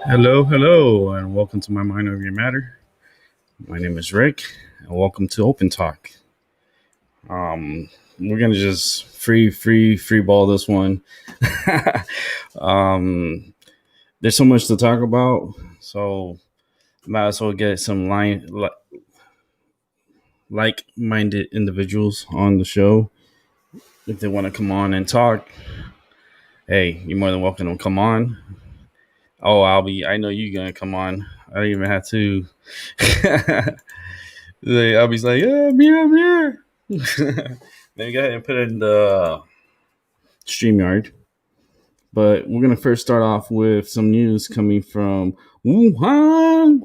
Hello, hello, and welcome to my Mind Over Your Matter. My name is Rick, and welcome to Open Talk. We're gonna just free ball this one. um, there's so much to talk about, so might as well get some like-minded individuals on the show. If they want to come on and talk, hey, you're more than welcome to come on. Oh, I know you're gonna come on. I don't even have to. Albie's like, yeah, I'm here. Then go ahead and put it in the StreamYard. But we're gonna first start off with some news coming from Wuhan,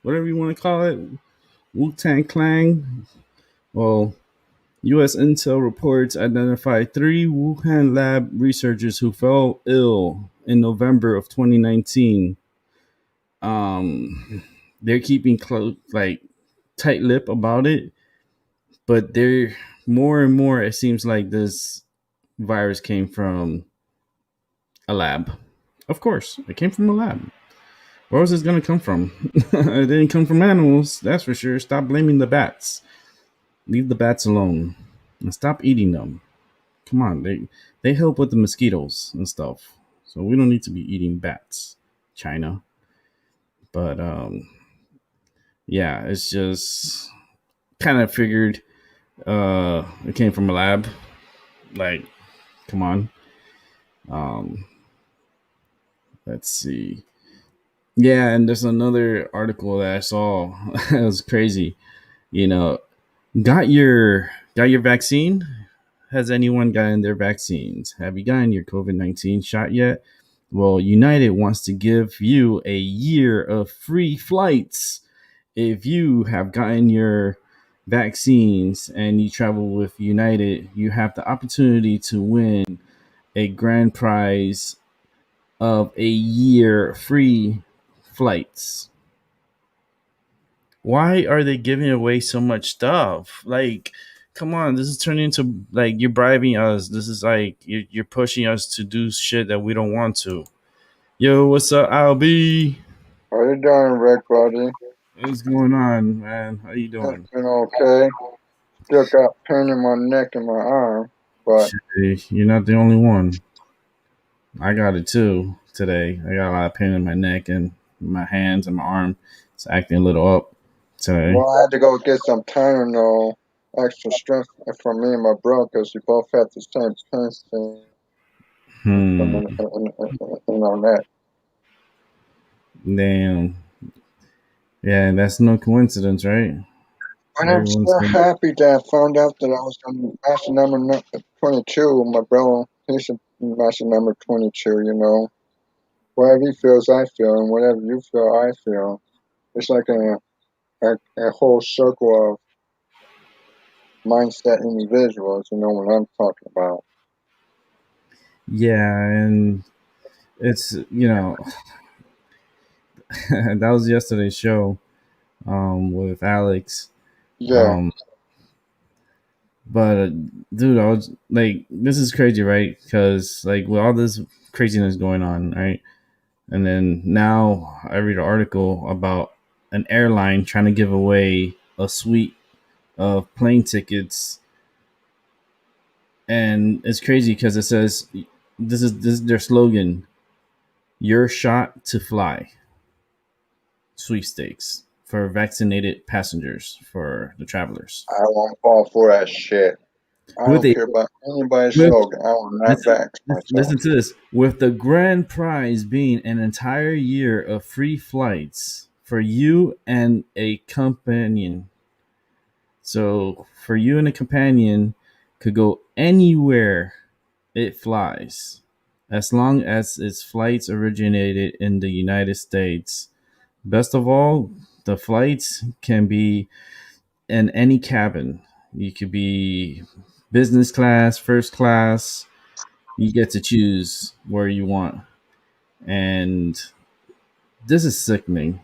whatever you want to call it, Wu-Tang Clan. Well, U.S. intel reports identified 3 Wuhan lab researchers who fell ill in November of 2019. They're keeping tight lip about it, but they're more and more. It seems like this virus came from a lab. Of course, it came from a lab. Where was this going to come from? It didn't come from animals, that's for sure. Stop blaming the bats. Leave the bats alone and stop eating them. Come on, they help with the mosquitoes and stuff, so we don't need to be eating bats, China. But yeah, it's just kind of figured it came from a lab. Like, come on. Um, let's see. Yeah, and there's another article that I saw. It was crazy. You know, got your vaccine? Has anyone gotten their vaccines? Have you gotten your COVID-19 shot yet? Well, United wants to give you a year of free flights if you have gotten your vaccines and you travel with United. You have the opportunity to win a grand prize of a year free flights. Why are they giving away so much stuff? Like, come on, this is turning into like you're bribing us. This is like you're pushing us to do shit that we don't want to. Yo, what's up, Albie? How you doing, Rick, buddy? What's going on, man? How you I've doing? been okay. Still got pain in my neck and my arm, but Shit, you're not the only one. I got it too today. I got a lot of pain in my neck and my hands and my arm. It's acting a little up today. well, I had to go get some Tylenol, extra strength for me and my bro, because we both had the same pain thing Hmm. in our neck. Damn. Yeah, that's no coincidence, right? And I'm Everyone's so been. happy that I found out that I was on master number 22. My brother, he's a master number 22, you know. Whatever he feels, I feel, and whatever you feel, I feel. It's like a whole circle of mindset individuals, you know what I'm talking about. Yeah, and it's that was yesterday's show with Alex. Yeah, Um, but dude, I was like, this is crazy, right? Because like with all this craziness going on, right? And then now I read an article about an airline trying to give away a suite of plane tickets, and it's crazy because it says this is their slogan: "Your shot to fly." Sweepstakes for vaccinated passengers for the travelers. I won't fall for that shit. I With don't a care about anybody's with slogan. I will not listen, back myself. listen to this, with the grand prize being an entire year of free flights for you and a companion. So for you and a companion could go anywhere it flies, as long as its flights originated in the United States. Best of all, the flights can be in any cabin. You could be business class, first class. You get to choose where you want. And this is sickening.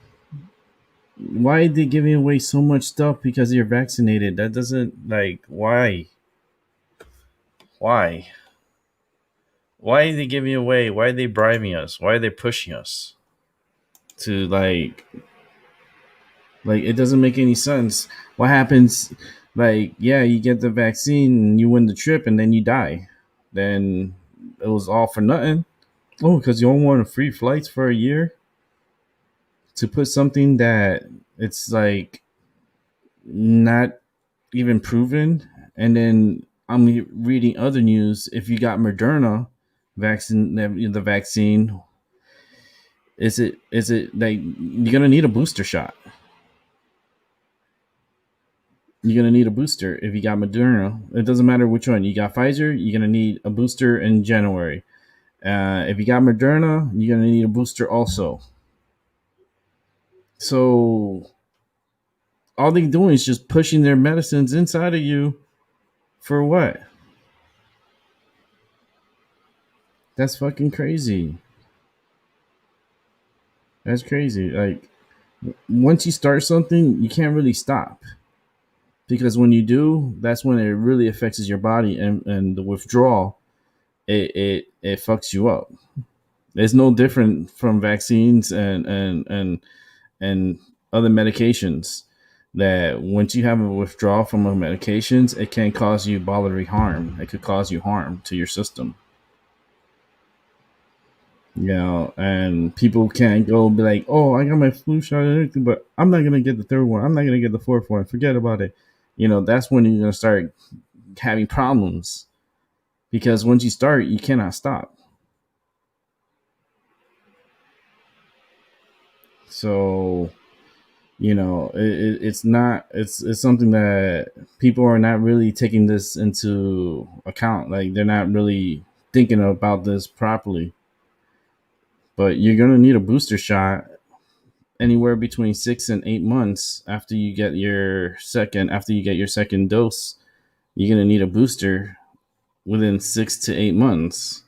Why are they giving away so much stuff because you're vaccinated? That doesn't, like, why? Why? Why are they giving away? Why are they bribing us? Why are they pushing us to like it doesn't make any sense. What happens, like, yeah, you get the vaccine and you win the trip and then you die. Then it was all for nothing. Oh, because you don't want free flights for a year to put something that it's like not even proven. And then I'm reading other news. If you got Moderna vaccine, the vaccine, is it like you're gonna need a booster shot? You're gonna need a booster if you got Moderna. It doesn't matter which one. You got Pfizer, you're gonna need a booster in January. If you got Moderna, you're gonna need a booster also. So all they doing is just pushing their medicines inside of you for what? That's fucking crazy. That's crazy. Like once you start something, you can't really stop because when you do, that's when it really affects your body and the withdrawal. It fucks you up. It's no different from vaccines and other medications. That once you have a withdrawal from a medications, it can cause you bodily harm. It could cause you harm to your system. And people can't go be like, "Oh, I got my flu shot and everything, but I'm not gonna get the third one. I'm not gonna get the fourth one. Forget about it." That's when you're gonna start having problems because once you start, you cannot stop. So it's not it's something that people are not really taking this into account. Like they're not really thinking about this properly. But you're gonna need a booster shot anywhere between 6 and 8 months after you get your second dose. You're gonna need a booster within 6 to 8 months.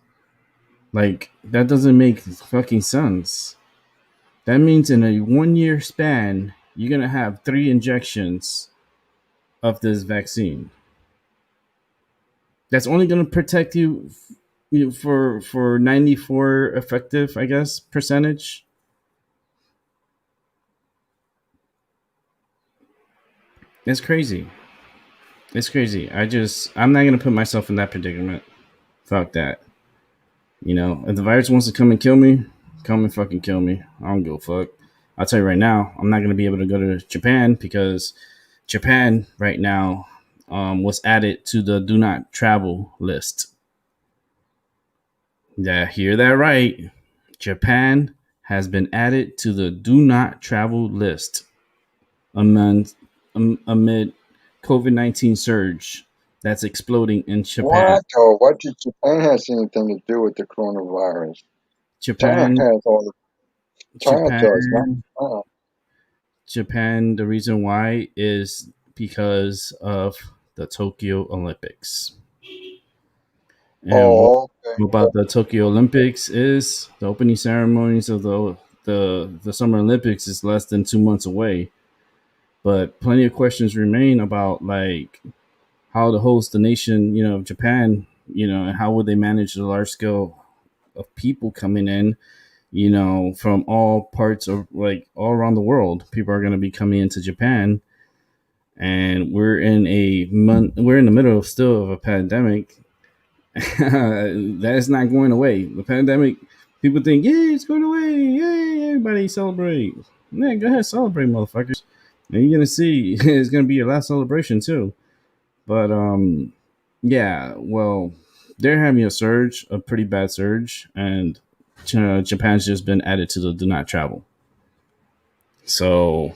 Like that doesn't make fucking sense. That means in a 1 year span, you're gonna have 3 injections of this vaccine. That's only gonna protect you, for 94 effective, I guess, percentage. It's crazy. It's crazy. I'm not gonna put myself in that predicament. Fuck that. If the virus wants to come and kill me, come and fucking kill me. I don't give a fuck. I'll tell you right now, I'm not gonna be able to go to Japan because Japan right now was added to the do not travel list. Yeah, hear that right. Japan has been added to the do not travel list amid COVID-19 surge that's exploding in Japan. What though? What did Japan has anything to do with the coronavirus? China Japan, has all the China does, not Japan, China. Japan. The reason why is because of the Tokyo Olympics. And what Oh, okay. about the Tokyo Olympics is the opening ceremonies of the Summer Olympics is less than 2 months away. But plenty of questions remain about like how to host the nation, of Japan, and how would they manage the large scale of people coming in, from all parts of like all around the world. People are going to be coming into Japan, and we're in the middle still of a pandemic. That's not going away. The pandemic, people think, yeah, it's going away. Yay, everybody celebrate. Yeah, go ahead, celebrate, motherfuckers. And you're gonna see it's gonna be your last celebration too. But yeah, well, they're having a surge, a pretty bad surge, and Japan's just been added to the do not travel. So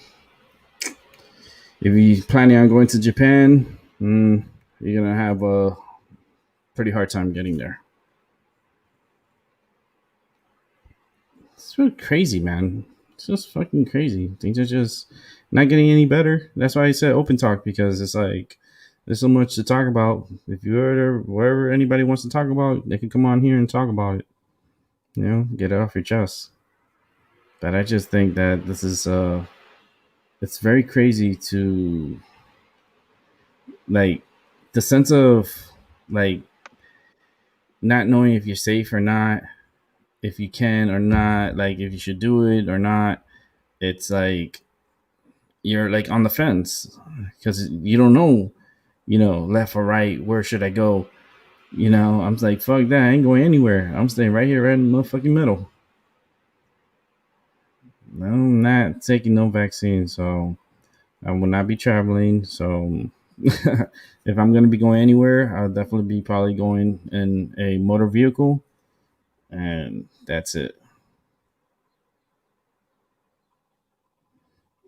if you're planning on going to Japan, you're gonna have a pretty hard time getting there. It's really crazy, man. It's just fucking crazy. Things are just not getting any better. That's why I said open talk, because it's like there's so much to talk about. If you ever wherever anybody wants to talk about, they can come on here and talk about it. Get it off your chest. But I just think that this is it's very crazy to like the sense of like not knowing if you're safe or not, if you can or not, like if you should do it or not. It's like you're like on the fence because you don't know, left or right. Where should I go? I'm like, fuck that. I ain't going anywhere. I'm staying right here, right in the motherfucking middle. I'm not taking no vaccine, so I will not be traveling. So if I'm going to be going anywhere, I'll definitely be probably going in a motor vehicle, and that's it.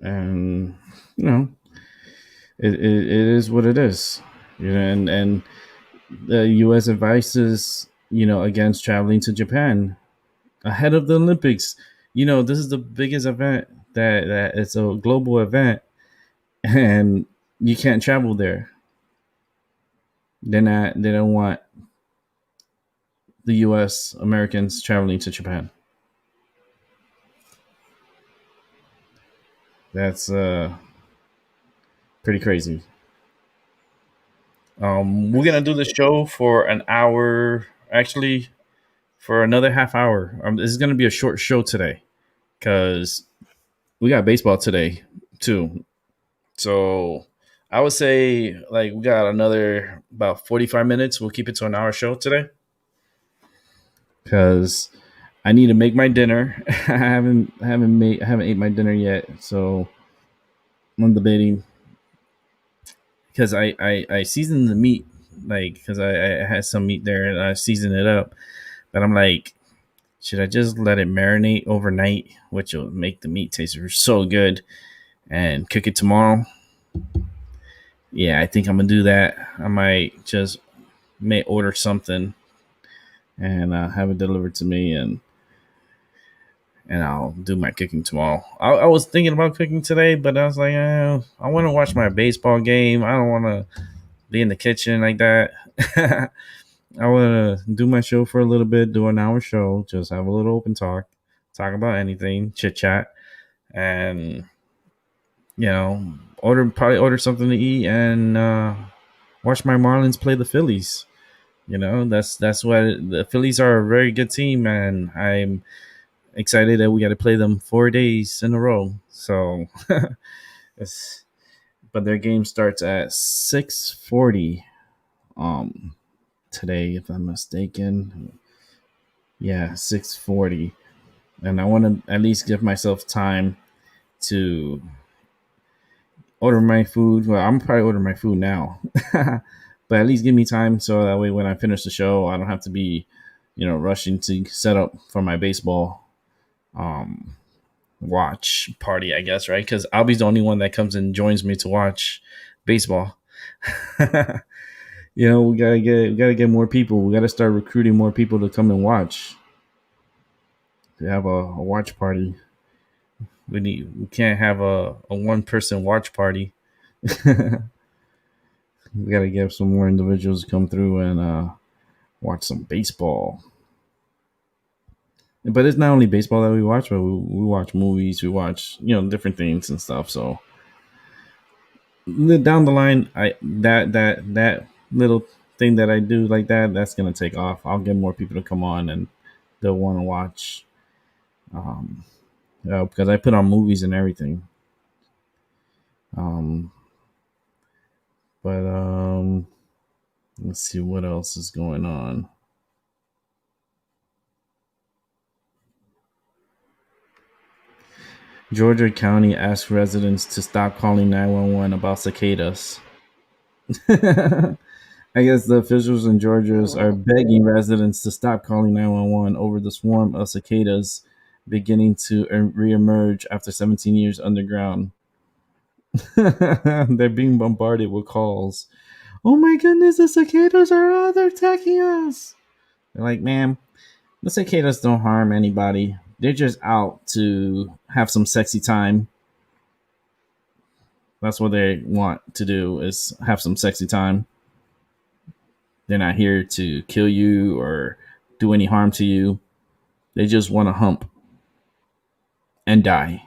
And you know, it is what it is. And the U.S. advises against traveling to Japan ahead of the Olympics. This is the biggest event that it's a global event, and you can't travel there. They don't want the U.S. Americans traveling to Japan. That's pretty crazy. We're gonna do the show for an hour. Actually, for another half hour. This is gonna be a short show today because we got baseball today too. So I would say like we got another about 45 minutes. We'll keep it to an hour show today because I need to make my dinner. I haven't ate my dinner yet, so I'm debating because I seasoned the meat like because I had some meat there and I seasoned it up, but I'm like, should I just let it marinate overnight, which will make the meat taste so good, and cook it tomorrow? Yeah, I think I'm gonna do that. I might just may order something and have it delivered to me, and I'll do my cooking tomorrow. I was thinking about cooking today, but I was like, I want to watch my baseball game. I don't want to be in the kitchen like that. I want to do my show for a little bit, do an hour show, just have a little open talk about anything, chit chat, and probably order something to eat and watch my Marlins play the Phillies. That's what the Phillies are a very good team, and I'm excited that we got to play them 4 days in a row. So, it's, but their game starts at 6:40 today, if I'm mistaken. Yeah, 6:40, and I want to at least give myself time to order my food. Well, I'm probably ordering my food now, but at least give me time so that way when I finish the show, I don't have to be, rushing to set up for my baseball um, watch party. I guess right because I'll be the only one that comes and joins me to watch baseball. we gotta get more people. We gotta start recruiting more people to come and watch. We have a watch party. We can't have a one person watch party. We gotta get some more individuals to come through and watch some baseball. But it's not only baseball that we watch, but we watch movies, we watch different things and stuff. So down the line, I that little thing that I do like that's gonna take off. I'll get more people to come on and they'll want to watch um, because I put on movies and everything. Um, but let's see what else is going on. Georgia County asks residents to stop calling 911 about cicadas. I guess the officials in Georgia are begging residents to stop calling 911 over the swarm of cicadas beginning to reemerge after 17 years underground. They're being bombarded with calls. Oh my goodness, the cicadas they're attacking us. They're like, ma'am, the cicadas don't harm anybody. They're just out to have some sexy time. That's what they want to do is have some sexy time. They're not here to kill you or do any harm to you. They just want to hump and die.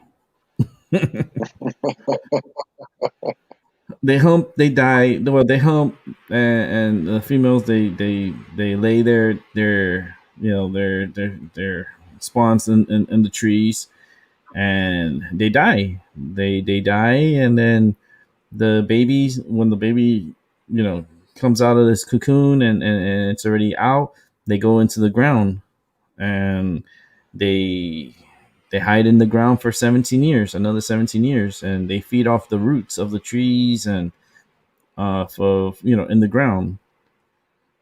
They hump, they die. Well, they hump, and the females they lay their spawns in the trees, and they die. They die, and then when the baby comes out of this cocoon and it's already out, they go into the ground and they they hide in the ground for 17 years, another 17 years, and they feed off the roots of the trees and for in the ground.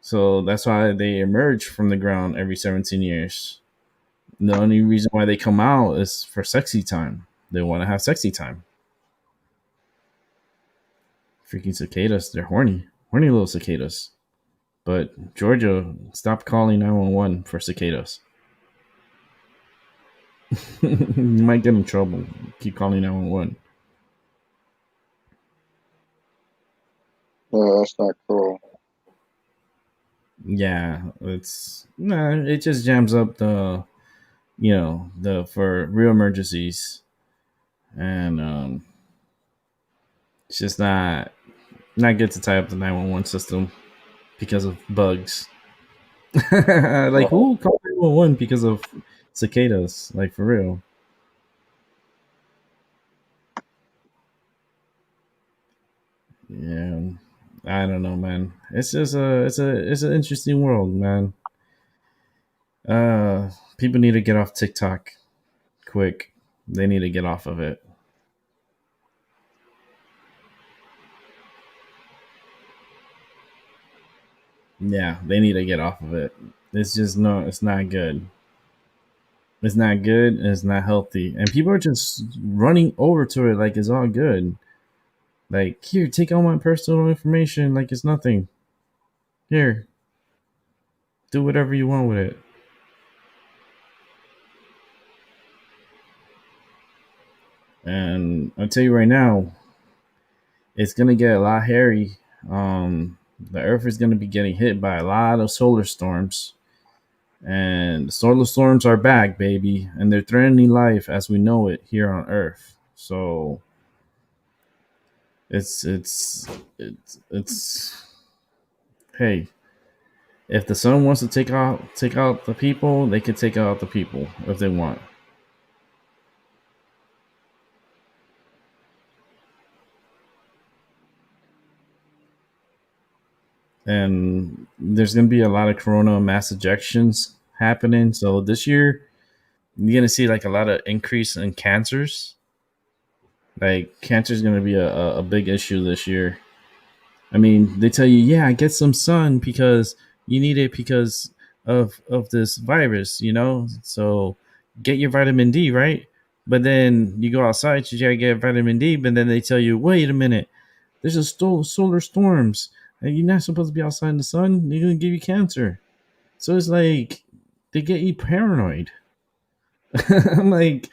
So that's why they emerge from the ground every 17 years. The only reason why they come out is for sexy time. They want to have sexy time. Freaking cicadas, they're horny little cicadas. But Georgia, stop calling 911 for cicadas. You might get in trouble. Keep calling 911. Yeah, that's not cool. Yeah, it just jams up the for real emergencies, and it's just not good to tie up the 911 system because of bugs. Like Uh, who called 911 because of cicadas? Like for real. Yeah, I don't know, man. It's just it's an interesting world, man. People need to get off TikTok quick. They need to get off of it. Yeah, they need to get off of it. It's just no, it's not good. It's not good and it's not healthy. And people are just running over to it like it's all good. Like, here, take all my personal information like it's nothing. Here, do whatever you want with it. And I'll tell you right now, it's gonna get a lot hairy. The Earth is gonna be getting hit by a lot of solar storms, and the solar storms are back, baby, and they're threatening life as we know it here on Earth. So it's it's it's hey, if the sun wants to take out the people, they can take out the people if they want. And there's going to be a lot of corona mass ejections happening. So this year, you're going to see like a lot of increase in cancers. Like cancer is going to be a big issue this year. I mean, they tell you, yeah, get some sun because you need it because of this virus, So get your vitamin D, right? But then you go outside, you gotta get vitamin D, but then they tell you, wait a minute, There's a solar storms. And you're not supposed to be outside in the sun. They're gonna give you cancer. So it's like they get you paranoid. I'm like,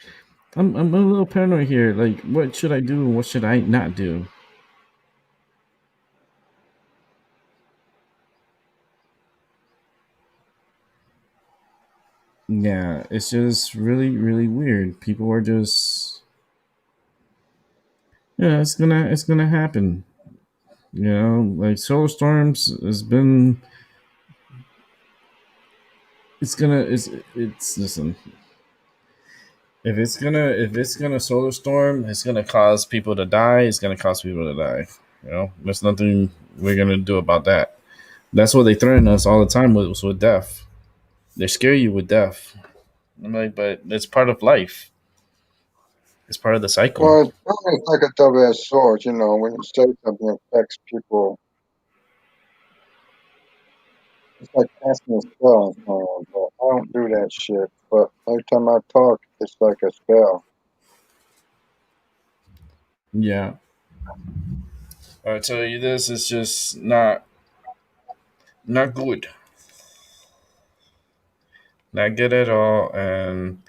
I'm a little paranoid here. Like, what should I do and what should I not do? Yeah, it's just really, really weird. People are just, yeah, it's gonna happen. You know, like solar storms has been, it's listen. If it's gonna solar storm, it's gonna cause people to die. It's gonna cause people to die. You know, there's nothing we're gonna do about that. That's what they threaten us all the time with death. They scare you with death. I'm like, but it's part of life. It's part of the cycle. Well, it's like a double-edged sword, you know. When you say something that affects people, it's like casting a spell. But I don't do that shit. But every time I talk, it's like a spell. Yeah, I tell you this, it's just not good, not good at all, and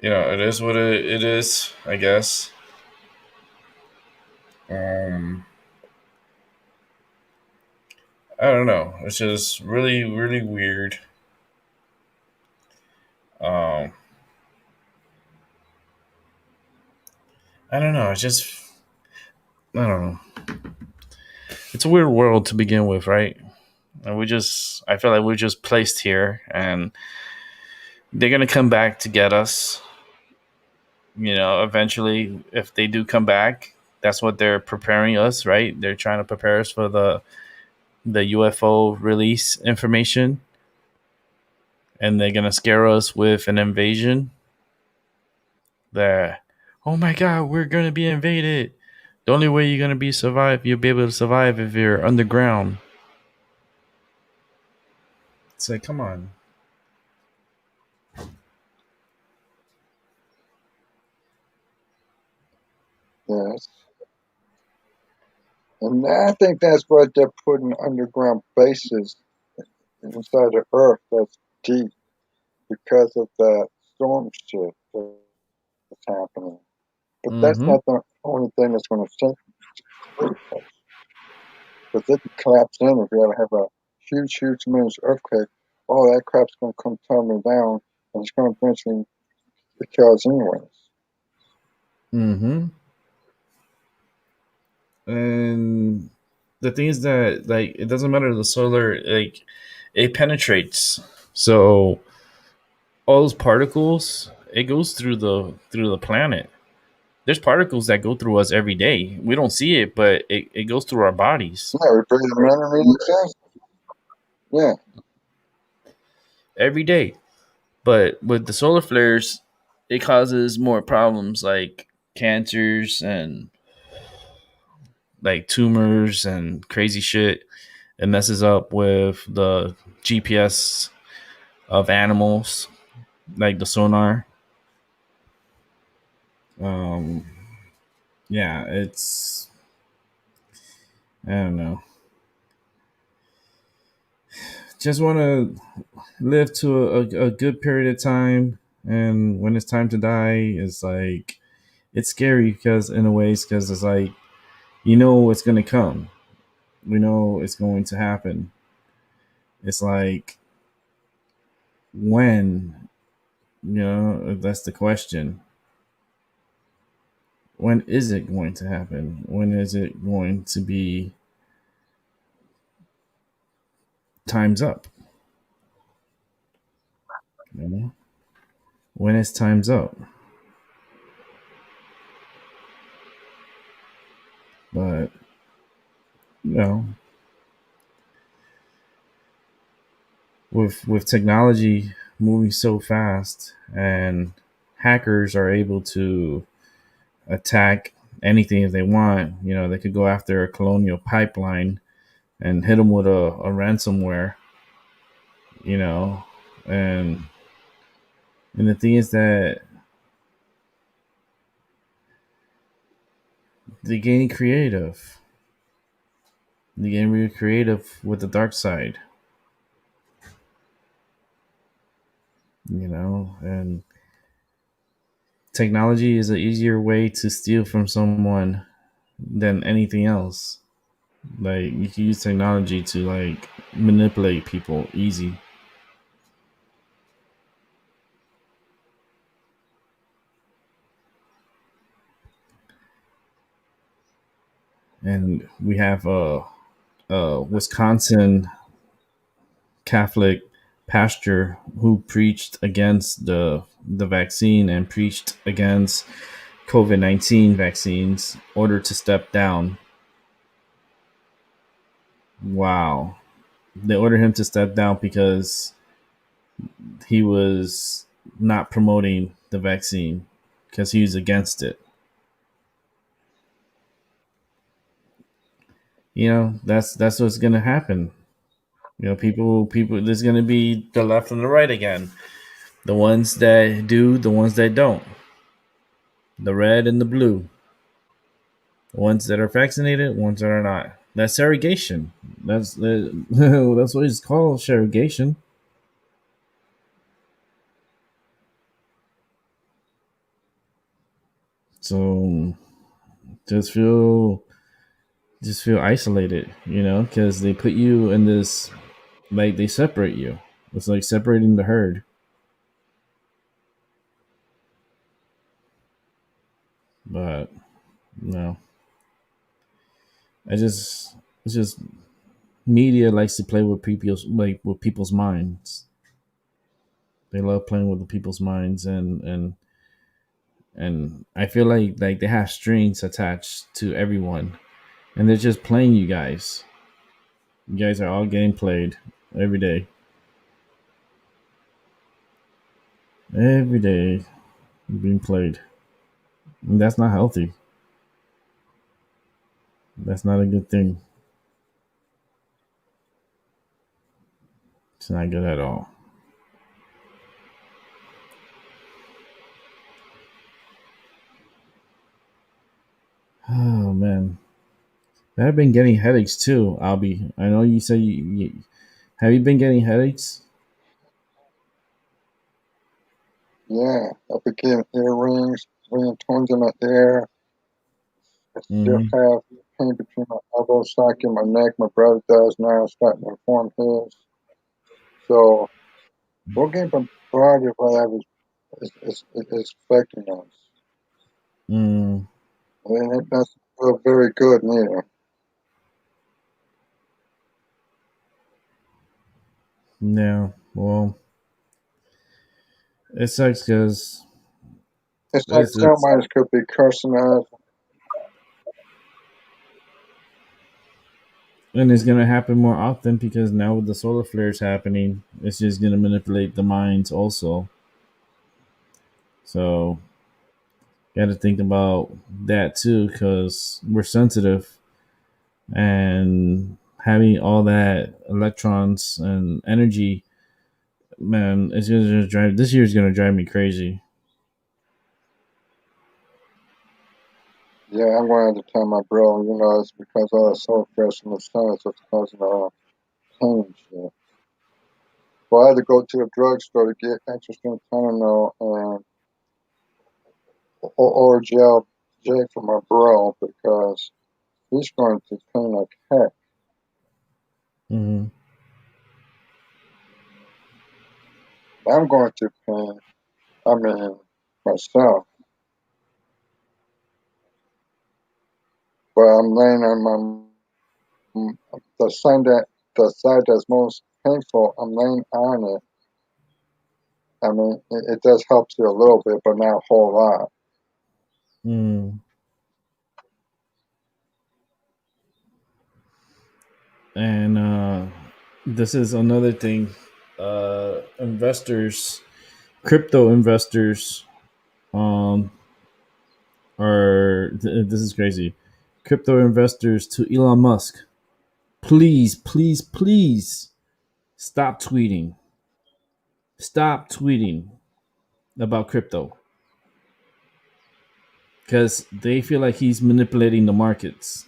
it is what it is, I guess. Um, I don't know. It's just really, really weird. Um, I don't know. It's just I don't know. It's a weird world to begin with, right? And I feel like we're just placed here, and they're gonna come back to get us. Eventually, if they do come back, that's what they're preparing us, right? They're trying to prepare us for the UFO release information, and they're gonna scare us with an invasion. That, oh my god, we're gonna be invaded. The only way you'll be able to survive if you're underground. It's like, come on. Yes. And I think that's what they're putting underground bases inside the earth that's deep because of the storm shit that's happening. But that's Mm-hmm. not the only thing that's going to sink us. Because they could collapse in if we ever have a huge, huge, tremendous earthquake. All that crap's going to come tumbling down and it's going to eventually kill us anyways. Mm-hmm. And the thing is that, like, it doesn't matter the solar, like, it penetrates. So all those particles, it goes through the planet. There's particles that go through us every day. We don't see it, but it goes through our bodies Yeah, we breathe them in and we exist. Yeah. every day. But with the solar flares, it causes more problems like cancers and like tumors and crazy shit. It messes up with the GPS of animals, like the sonar. Um, yeah, I don't know. Just want to live to a good period of time, and when it's time to die, it's like it's scary because in a ways because it's like it's gonna come. We know it's going to happen. It's like when, that's the question. When is it going to happen? When is it going to be time's up? You know? When it's time's up. But, you know, with technology moving so fast and hackers are able to attack anything if they want, they could go after a colonial pipeline and hit them with a ransomware, you know, and the thing is that They're getting creative. They're getting really creative with the dark side, and technology is an easier way to steal from someone than anything else. Like you can use technology to like manipulate people easy. And we have a Wisconsin Catholic pastor who preached against the vaccine and preached against COVID-19 vaccines, ordered to step down. Wow. They ordered him to step down because he was not promoting the vaccine because he was against it. That's what's gonna happen. People. There's gonna be the left and the right again. The ones that do, the ones that don't. The red and the blue. The ones that are vaccinated, ones that are not. That's segregation. That's what it's called, segregation. So just feel just feel isolated, because they put you in this, like they separate you. It's like separating the herd. But no, I just it's just media likes to play with people's minds. They love playing with the people's minds, and I feel like they have strings attached to everyone, and they're just playing you guys. You guys are all getting played every day, every day, being played. And that's not healthy. That's not a good thing. It's not good at all. Oh man, I've been getting headaches too. Albie, I know you said you have you been getting headaches? Yeah, I became earrings, ringtones in my ear. I still Mm-hmm. have pain between my elbow socket and my neck. My brother does now, starting to form his. So we're getting bombarded by that is affecting us. Mm, And it doesn't feel very good neither. yeah. Well, it sucks because It's like it's somebody could be cursing us. and it's gonna happen more often because now with the solar flares happening, it's just gonna manipulate the minds also. So got to think about that too because we're sensitive, and having all that electrons and energy, man, it's gonna just drive. This year's gonna drive me crazy. Yeah, I'm going to tell my bro, it's because all the soul fresh from the sun, so it's causing pain and shit. Well, I had to go to the drugstore to get extra strength Tylenol and or J for my bro because he's going to pain like heck. Mm-hmm. I'm going to pain. I mean, myself, but I'm laying on the side that's most painful. I'm laying on it. I mean, it does help you a little bit, but not a whole lot. Mm. And this is another thing. Investors, crypto investors, um, this is crazy. Crypto investors to Elon Musk. Please, please, please stop tweeting. Stop tweeting about crypto. because they feel like he's manipulating the markets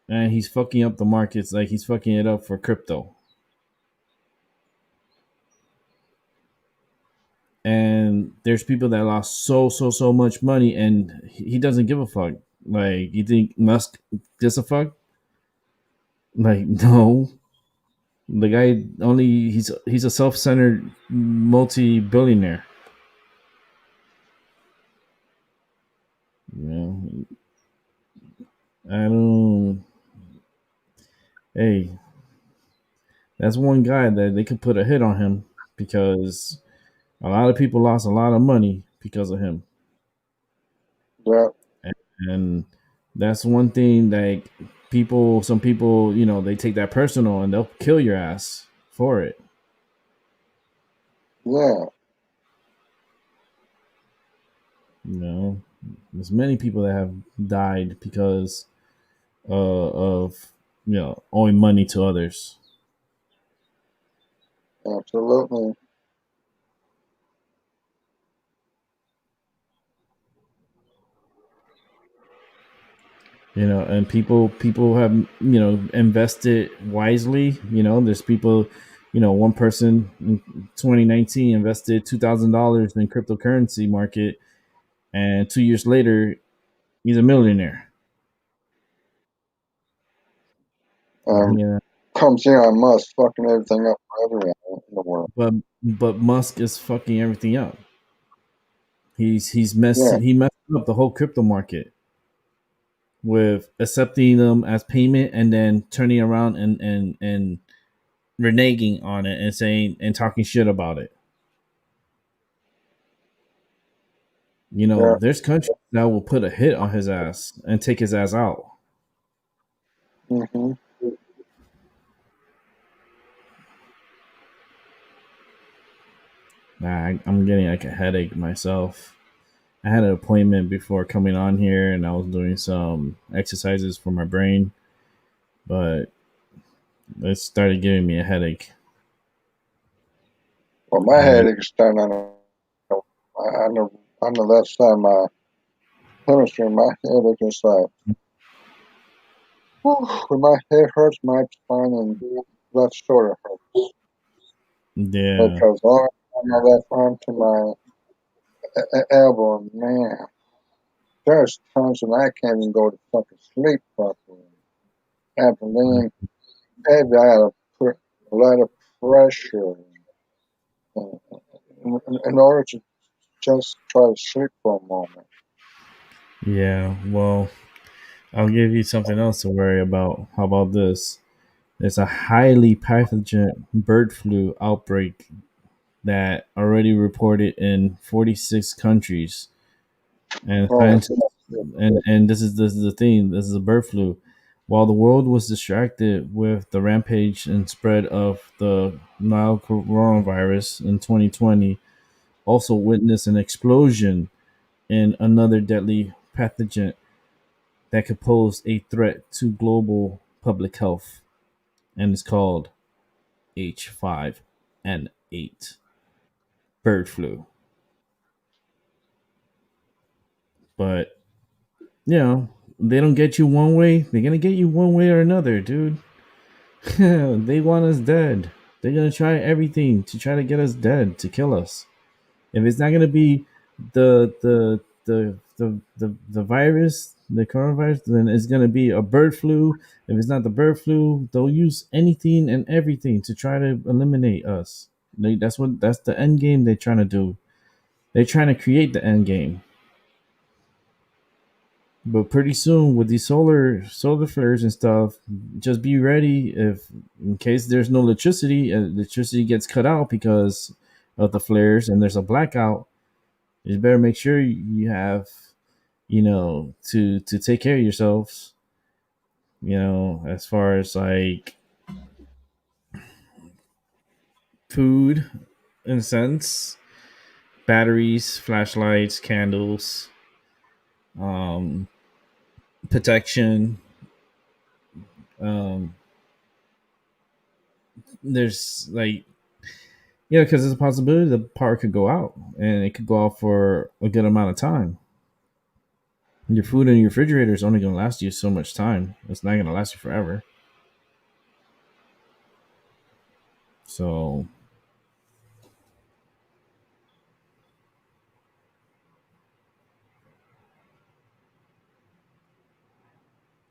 and he's fucking up the markets, like he's fucking it up for crypto. And there's people that lost so much money, and he doesn't give a fuck. Like, you think Musk gives a fuck? Like, no. The guy only he's a self-centered multi-billionaire. You know, I don't. Hey, that's one guy that they could put a hit on him because a lot of people lost a lot of money because of him, Yeah. and that's one thing. Like, some people, they take that personal and they'll kill your ass for it. Yeah. You know, there's many people that have died because of owing money to others. Absolutely. And people have invested wisely. There's people, one person in 2019 invested $2,000 in cryptocurrency market, and 2 years later he's a millionaire. Um, Yeah, Comes here on Musk fucking everything up for everyone in the world. but Musk is fucking everything up. Yeah. He messed up the whole crypto market with accepting them as payment and then turning around and reneging on it and saying and talking shit about it. Yeah. There's countries that will put a hit on his ass and take his ass out. Hmm. I'm getting like a headache myself. I had an appointment before coming on here and I was doing some exercises for my brain, but it started giving me a headache. Well, my And headache is starting on the on the left side of my hemisphere. My headache is like, whew, when my head hurts, my spine and left shoulder hurts yeah, because all on my left arm to my elbow, man. There's times when I can't even go to fucking sleep properly. After laying heavy, I had to put a lot of pressure in order to just try to sleep for a moment. yeah. Well, I'll give you something else to worry about. How about this? There's a highly pathogenic bird flu outbreak that already reported in 46 countries. And Oh, scientists, and this is the thing. This is a bird flu. While the world was distracted with the rampage and spread of the Nile coronavirus in 2020, also witnessed an explosion in another deadly pathogen that could pose a threat to global public health, and it's called H5N8 bird flu. But they don't get you one way, they're gonna get you one way or another, dude. They want us dead. They're gonna try everything to try to get us dead, to kill us. If it's not gonna be the virus, the coronavirus, then it's gonna be a bird flu. If it's not the bird flu, they'll use anything and everything to try to eliminate us. That's the end game they're trying to do. They're trying to create the end game. But pretty soon with these solar flares and stuff, just be ready if in case there's no electricity, electricity gets cut out because of the flares and there's a blackout. You better make sure you have to take care of yourselves. As far as like food, in a sense, batteries, flashlights, candles, um, protection. Um, there's like Yeah, because there's a possibility the power could go out, and it could go out for a good amount of time. Your food in your refrigerator is only going to last you so much time. It's not going to last you forever. So,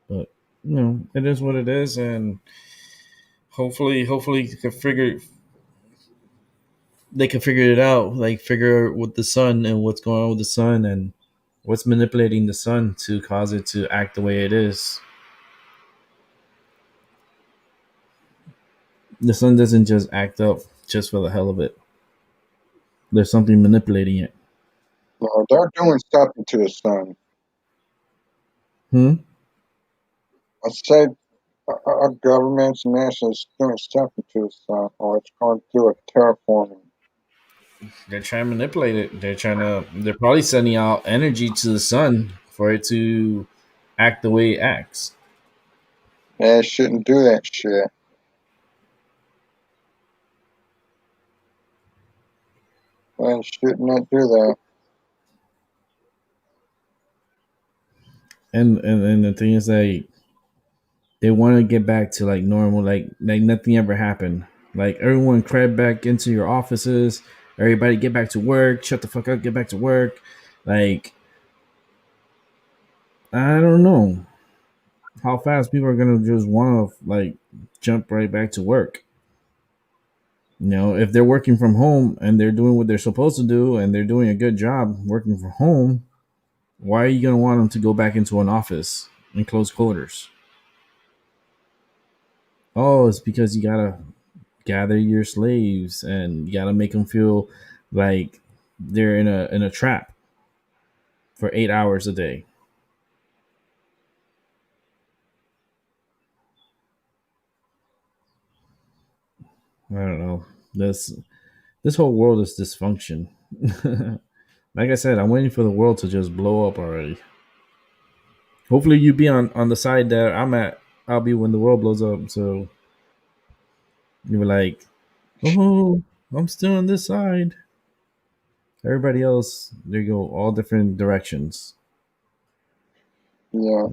but it is what it is, and hopefully, they can figure it out. Like figure with the sun and what's going on with the sun and what's manipulating the sun to cause it to act the way it is. The sun doesn't just act up just for the hell of it. There's something manipulating it. No, they're doing something to the sun. Hmm. I said our government's nationals doing something to the sun, or it's going to do a terraforming. They're trying to manipulate it. They're trying to. They're probably sending out energy to the sun for it to act the way it acts. And it shouldn't do that shit. And it should not do that. And the thing is, like, they want to get back to like normal, like nothing ever happened. Like everyone crab back into your offices. Everybody get back to work. Shut the fuck up. Get back to work. Like I don't know how fast people are gonna just want to like jump right back to work. If they're working from home and they're doing what they're supposed to do and they're doing a good job working from home, why are you gonna want them to go back into an office in close quarters? Oh, it's because you gotta gather your slaves and you gotta make them feel like they're in a trap for 8 hours a day. I don't know. This whole world is dysfunction. Like I said, I'm waiting for the world to just blow up already. Hopefully, you be on the side that I'm at. I'll be when the world blows up. So you were like, "Oh, I'm still on this side." Everybody else, they go all different directions. Yeah,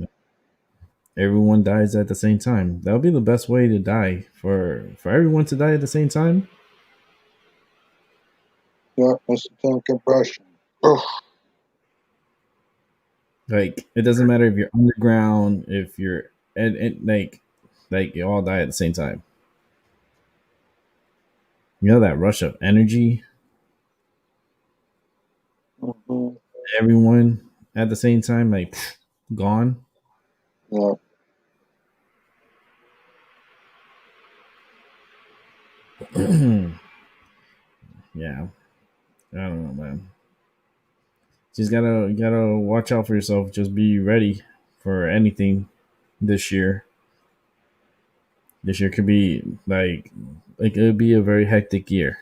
Everyone dies at the same time. That would be the best way to die for everyone to die at the same time. yeah, instant combustion. Ugh, Like it doesn't matter if you're underground, if you're and like you all die at the same time. That rush of energy, mm-hmm. everyone at the same time, like gone. Yeah, Yeah, I don't know, man. Just gotta watch out for yourself. Just be ready for anything this year. This year could be like it would be a very hectic year,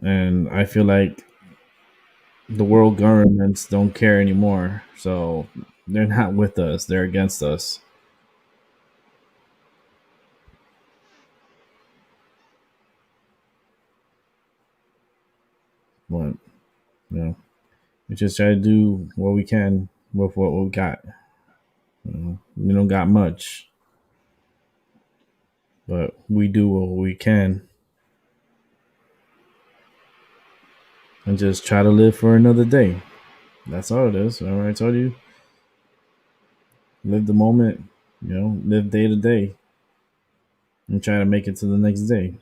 and I feel like the world governments don't care anymore. So they're not with us; they're against us. But we just try to do what we can with what we got. We don't got much, but we do what we can and just try to live for another day. That's all it is. All right, I told you, live the moment. Live day to day and try to make it to the next day.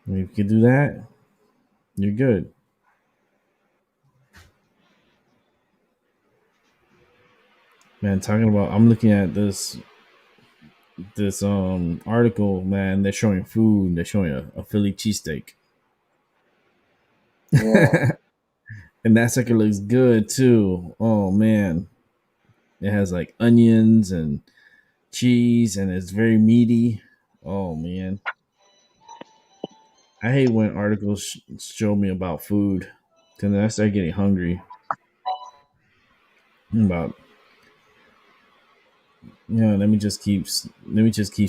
If you can do that, you're good. Man, talking about, I'm looking at this article, man. They're showing food. They're showing a Philly cheesesteak. yeah. And that sucker looks good too. Oh man. It has like onions and cheese and it's very meaty. Oh man. I hate when articles show me about food because then I start getting hungry. About let me just keep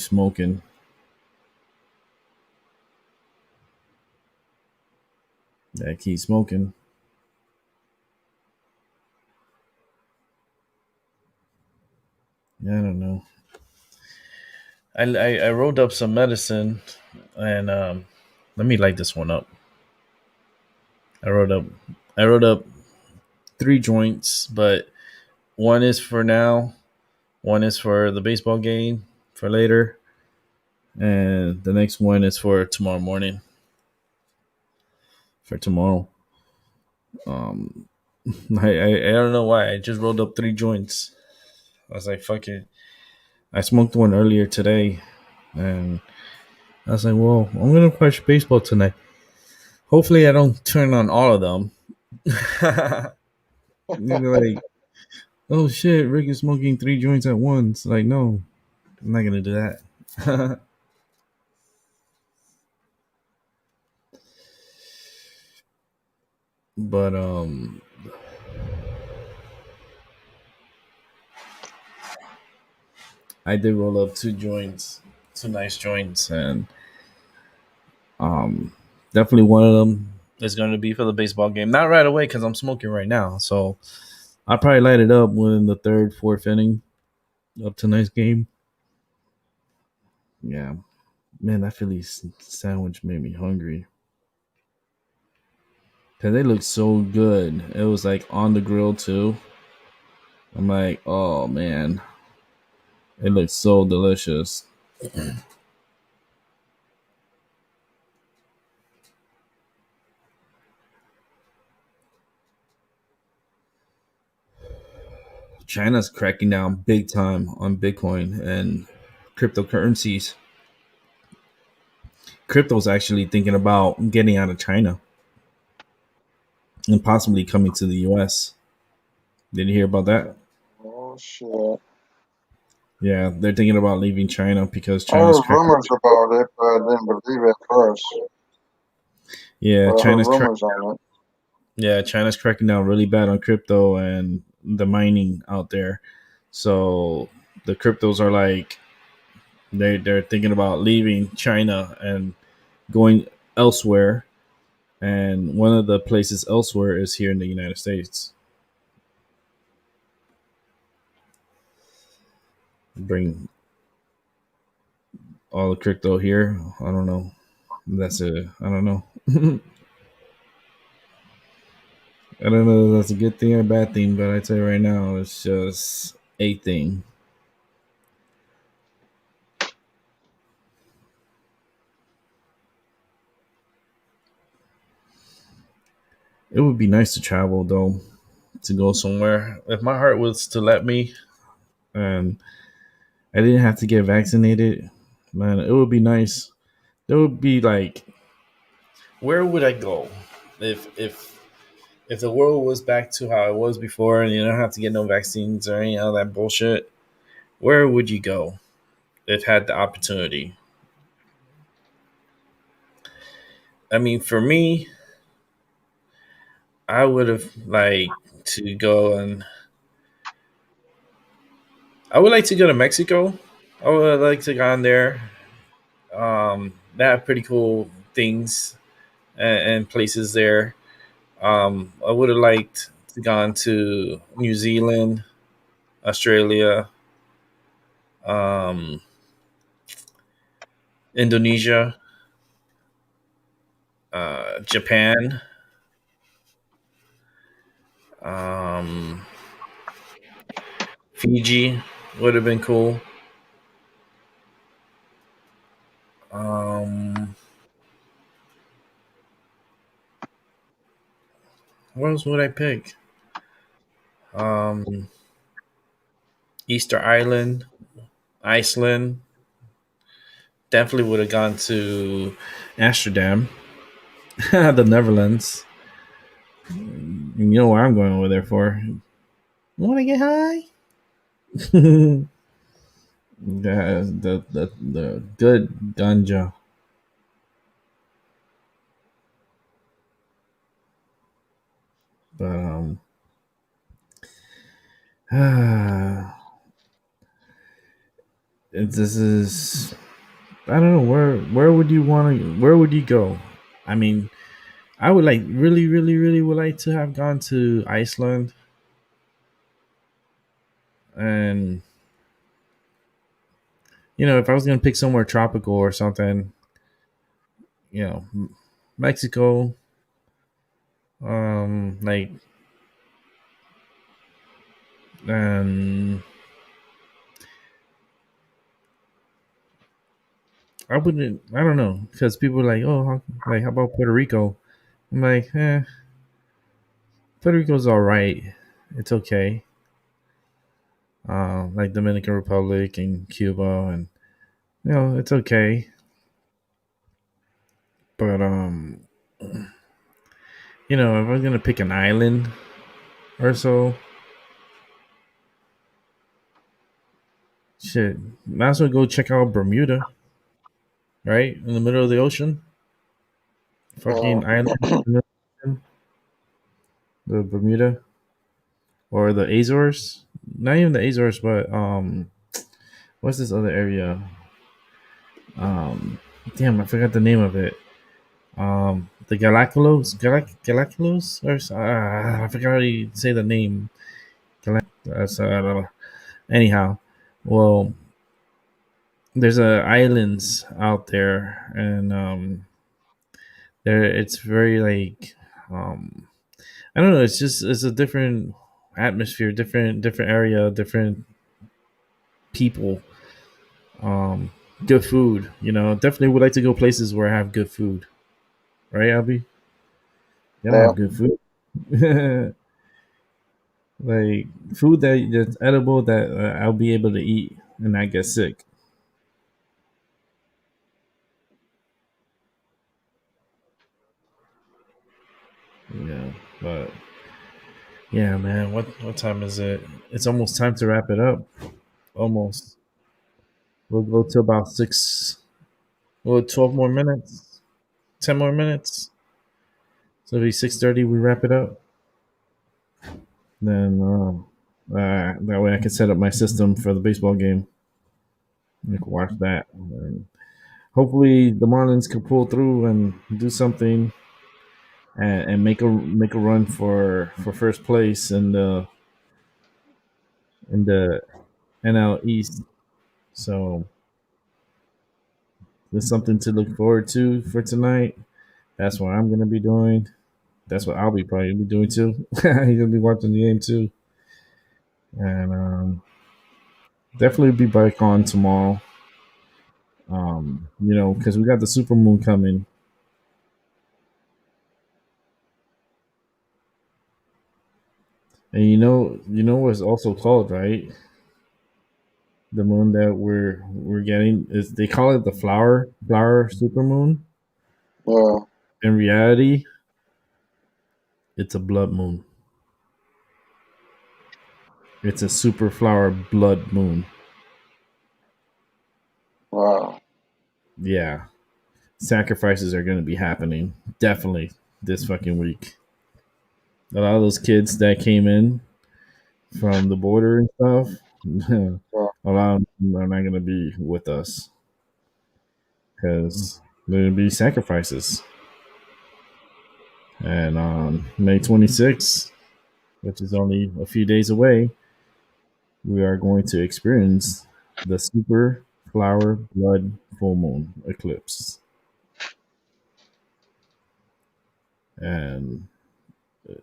smoking. that keep smoking. Yeah, I don't know. I rolled up some medicine, and let me light this one up. I rolled up I rolled up three joints, but one is for now, one is for the baseball game for later, and the next one is for tomorrow morning. For tomorrow, um, I don't know why I just rolled up three joints. I was like, fuck it. I smoked one earlier today, and I was like, well, I'm gonna watch baseball tonight. Hopefully, I don't turn on all of them. Like, oh shit, Rick is smoking three joints at once. Like, no, I'm not gonna do that. But I did roll up two joints, two nice joints, and um, definitely one of them is going to be for the baseball game. Not right away because I'm smoking right now, so I'll probably light it up when the third, fourth inning of tonight's game. Yeah, man, that Philly sandwich made me hungry because they look so good. It was like on the grill too. I'm like, oh man, it looks so delicious. China's cracking down big time on Bitcoin and cryptocurrencies. Crypto's actually thinking about getting out of China and possibly coming to the US. Did you hear about that? Oh shit. Yeah, they're thinking about leaving China because I China's heard cracking. rumors about it, but I didn't believe it first. Yeah, But I heard rumors on it. China's cracking down really bad on crypto and the mining out there. So the cryptos are like they're thinking about leaving China and going elsewhere. And one of the places elsewhere is here in the United States. Bring all the crypto here. I don't know. That's a I don't know. I don't know if that's a good thing or a bad thing, but I tell you right now, it's just a thing. It would be nice to travel though, to go somewhere. If my heart was to let me, and I didn't have to get vaccinated, man, it would be nice. There would be like, where would I go if the world was back to how it was before, and you don't have to get no vaccines or any of that bullshit? Where would you go if had the opportunity? I mean, for me, I would have liked to go and I would like to go to Mexico. I would like to go on there. They have pretty cool things and places there. I would have liked to gone to New Zealand, Australia, um, Indonesia, Japan, um, Fiji would have been cool. Um, what else would I pick? Um, Easter Island, Iceland. Definitely would have gone to Amsterdam, the Netherlands. You know where I'm going over there for? Want to get high? The good ganja. But this is I don't know where would you want to where would you go? I mean, I would like really, really, really would like to have gone to Iceland, and if I was gonna pick somewhere tropical or something, Mexico, like, and I wouldn't. I don't know because people are like, oh, like how about Puerto Rico? I'm like, Puerto Rico's all right. It's okay. Like Dominican Republic and Cuba, and it's okay. But if I was gonna pick an island or so, shit, might as well go check out Bermuda, right in the middle of the ocean. Uh, Fucking island, in the ocean, the Bermuda or the Azores. Not even the Azores, but what's this other area? Um, damn, I forgot the name of it. The Galapagos, or I forgot how you say the name. Anyhow, well, there's islands out there, and there it's very like, I don't know. It's a different atmosphere, different area, different people. Um, Good food. Definitely would like to go places where I have good food. Right, Abby? Y'all yeah, have good food. Like food that's edible that I'll be able to eat and not get sick. Yeah, but yeah, man. What time is it? It's almost time to wrap it up. Almost. We'll go to about six. Well, 12 more minutes. 10 more minutes. So it'll be 6:30. We wrap it up. Then that way I can set up my system for the baseball game. You can watch that. And hopefully the Marlins can pull through and do something and make a run for first place in the NL East. So there's something to look forward to for tonight. That's what I'm gonna be doing. That's what I'll be probably be doing too. You're gonna be watching the game too, and definitely be back on tomorrow. Because we got the super moon coming, and what's also called, right? The moon that we're getting is they call it the flower super moon. yeah, In reality, it's a blood moon. It's a super flower blood moon. wow. Yeah, sacrifices are going to be happening definitely this fucking week. A lot of those kids that came in from the border and stuff, Yeah, a lot of them are not going to be with us because there will be sacrifices. And on May 26th, which is only a few days away, we are going to experience the super flower blood full moon eclipse. And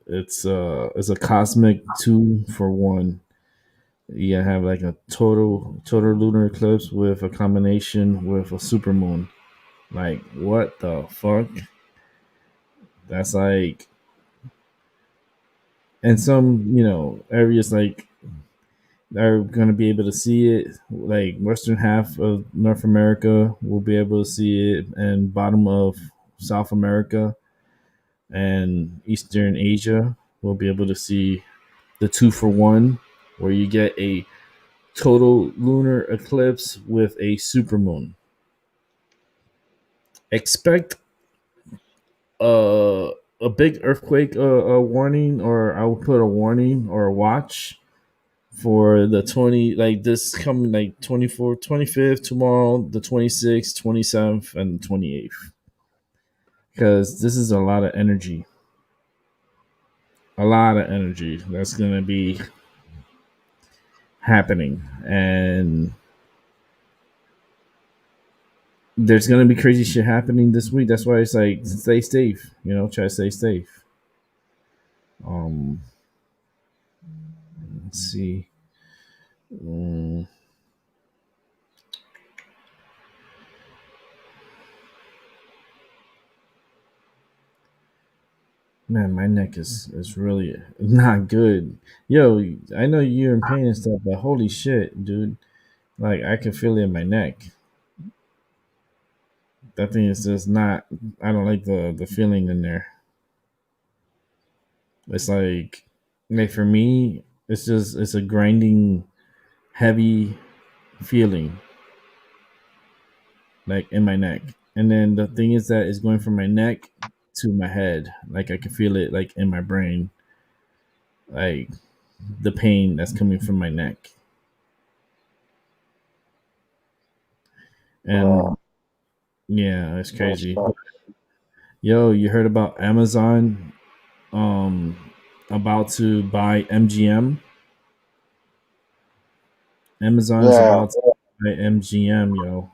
it's a cosmic 2 for 1. You have like a total lunar eclipse with a combination with a super moon. Like what the fuck? That's like, and some areas like are gonna be able to see it. Like western half of North America will be able to see it, and bottom of South America and Eastern Asia will be able to see the 2 for 1, where you get a total lunar eclipse with a supermoon. Expect uh, a big earthquake warning, or I will put a warning or a watch for the 20, like this coming like 24th, 25th tomorrow, the 26th, 27th, and 28th. because this is a lot of energy that's gonna be happening, and there's gonna be crazy shit happening this week. That's why it's like stay safe. Try to stay safe. Um, let's see. Mm, man, my neck is really not good. Yo, I know you're in pain and stuff, but holy shit, dude! Like I can feel it in my neck. That thing is just not. I don't like the feeling in there. It's like for me, it's a grinding, heavy feeling like in my neck. And then the thing is that it's going from my neck to my head. Like I can feel it like in my brain, like the pain that's coming from my neck. Wow, And yeah, it's that crazy. sucks. Yo, you heard about Amazon um about to buy MGM? Amazon's Yeah, about to buy MGM, yo.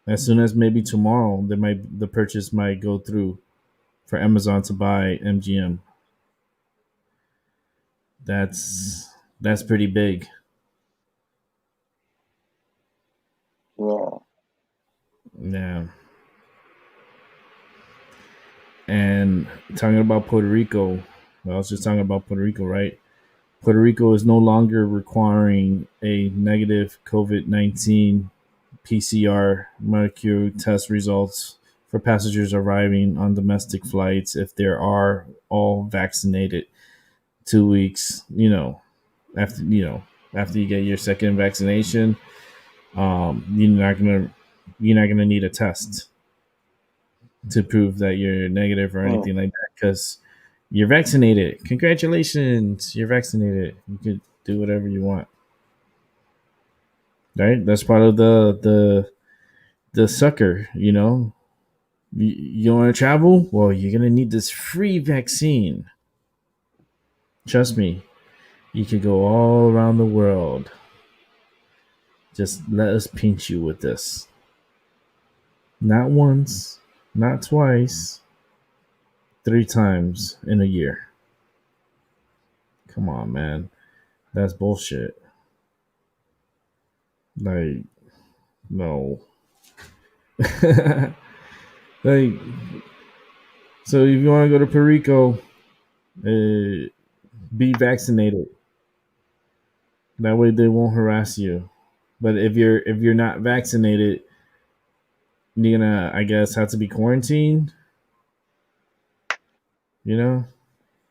As soon as maybe tomorrow, the purchase might go through for Amazon to buy MGM. That's pretty big. yeah, Yeah. And talking about Puerto Rico, I was just talking about Puerto Rico, right? Puerto Rico is no longer requiring a negative COVID-19 PCR molecular test results for passengers arriving on domestic flights if they are all vaccinated 2 weeks, after after you get your second vaccination, you're not gonna need a test to prove that you're negative or mm, anything like that because you're vaccinated. Congratulations, you're vaccinated. You could do whatever you want. Right? That's part of the sucker. You want to travel? Well, you're gonna need this free vaccine. Trust me, you could go all around the world. Just let us pinch you with this. Not once, not twice, 3 times in a year. Come on, man. That's bullshit. Like, no. Like, so if you want to go to Puerto Rico, be vaccinated. That way they won't harass you. But if you're not vaccinated, you're gonna, I guess, have to be quarantined. You know,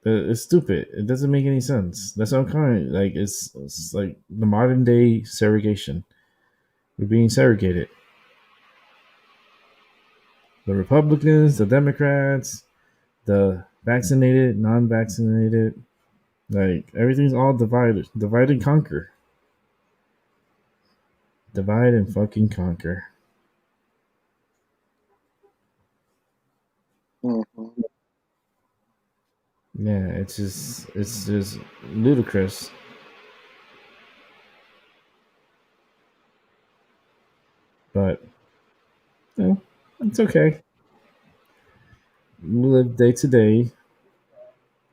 it's stupid. It doesn't make any sense. That's what I'm calling it. Like it's like the modern day segregation. We're being segregated. The Republicans, the Democrats, the vaccinated, non-vaccinated. Like everything's all divided. Divide and conquer. Divide and fucking conquer. mhm. Yeah, it's just ludicrous. But it's okay. We live day to day,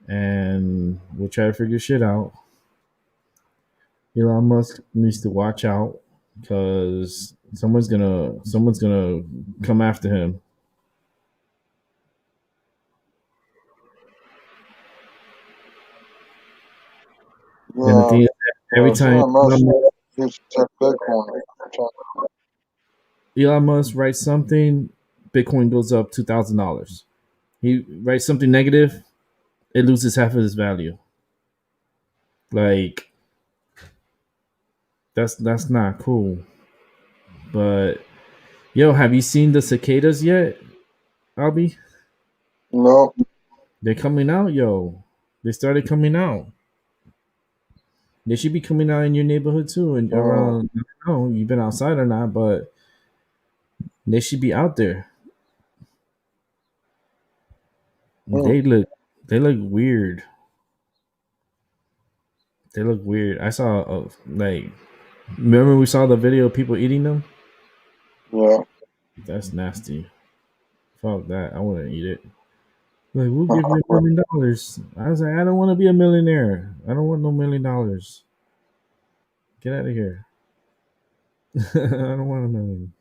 and we'll try to figure shit out. Elon Musk needs to watch out because someone's gonna come after him. And the Yeah, thing is, every time Elon Musk used to check Bitcoin. Elon Musk writes something, Bitcoin goes up $2,000. He writes something negative, it loses half of its value. Like that's not cool. But yo, have you seen the cicadas yet, Albie? No, They're coming out, yo. They started coming out. They should be coming out in your neighborhood too, and mm, around. I don't know you've been outside or not, but they should be out there. Mm. They look weird. They look weird. I saw like remember we saw the video of people eating them. Yeah. That's nasty. Fuck that. I wouldn't eat it. Like we'll give you $1 million. I was like, I don't want to be a millionaire. I don't want no $1 million. Get out of here. I don't want a million.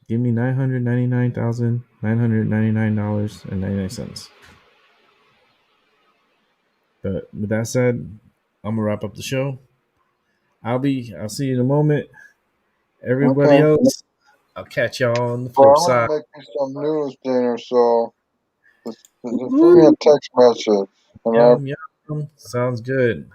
Give me $999,999.99. But with that said, I'm gonna wrap up the show. I'll see you in a moment. Everybody Okay. else, I'll catch y'all on the Well, flip I'm side. gonna make me some news dinner, so just send me a Woo! text message, and Yum yum. Sounds good.